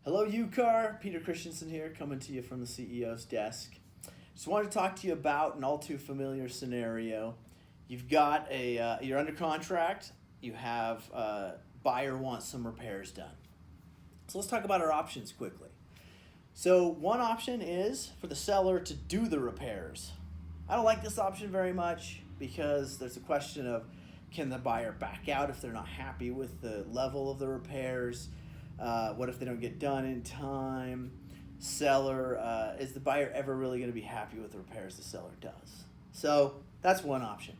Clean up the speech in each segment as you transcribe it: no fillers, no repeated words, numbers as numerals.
Hello, UCAR. Peter Christensen here, coming to you from the CEO's desk. Just wanted to talk to you about an all too familiar scenario. You've got you're under contract. You have a buyer wants some repairs done. So let's talk about our options quickly. So one option is for the seller to do the repairs. I don't like this option very much because there's a question of, can the buyer back out if they're not happy with the level of the repairs? What if they don't get done in time? Seller, is the buyer ever really going to be happy with the repairs the seller does? So that's one option.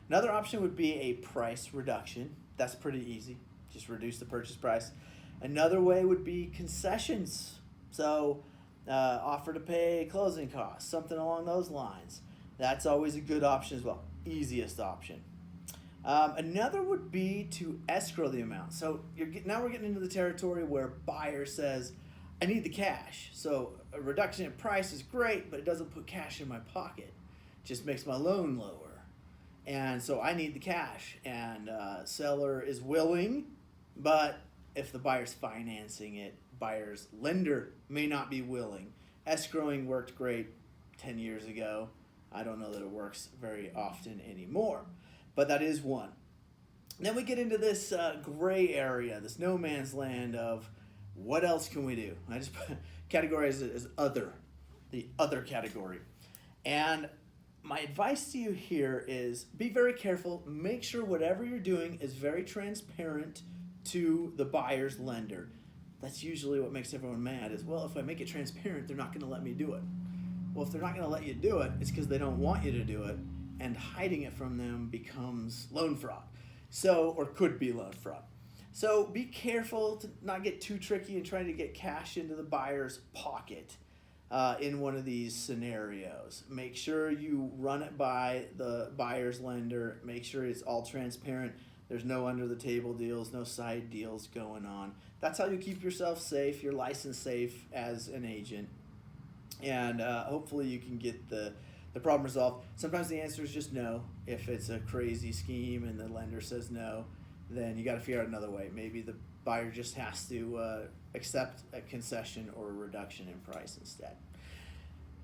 Another option would be a price reduction. That's pretty easy. Just reduce the purchase price. Another way would be concessions. So offer to pay closing costs, something along those lines. That's always a good option as well. Easiest option. Another would be to escrow the amount. So now we're getting into the territory where buyer says, I need the cash. So a reduction in price is great, but it doesn't put cash in my pocket. It just makes my loan lower. And so I need the cash. And seller is willing, but if the buyer's financing it, buyer's lender may not be willing. Escrowing worked great 10 years ago. I don't know that it works very often anymore. But that is one. Then we get into this gray area, this no man's land of what else can we do? I just categorize it as other, the other category. And my advice to you here is be very careful. Make sure whatever you're doing is very transparent to the buyer's lender. That's usually what makes everyone mad is, well, if I make it transparent, they're not going to let me do it. Well, if they're not going to let you do it, it's because they don't want you to do it. And hiding it from them becomes loan fraud. So, or could be loan fraud. So be careful to not get too tricky and trying to get cash into the buyer's pocket in one of these scenarios. Make sure you run it by the buyer's lender. Make sure it's all transparent. There's no under the table deals, no side deals going on. That's how you keep yourself safe, your license safe as an agent. And hopefully you can get the problem resolved. Sometimes the answer is just no. If it's a crazy scheme and the lender says no, then you got to figure out another way. Maybe the buyer just has to accept a concession or a reduction in price instead.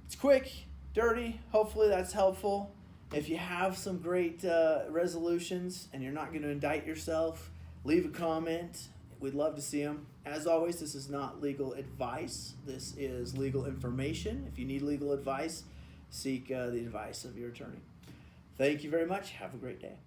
It's quick, dirty. Hopefully that's helpful. If you have some great resolutions and you're not going to indict yourself, leave a comment. We'd love to see them. As always, this is not legal advice. This is legal information. If you need legal advice, seek the advice of your attorney. Thank you very much. Have a great day.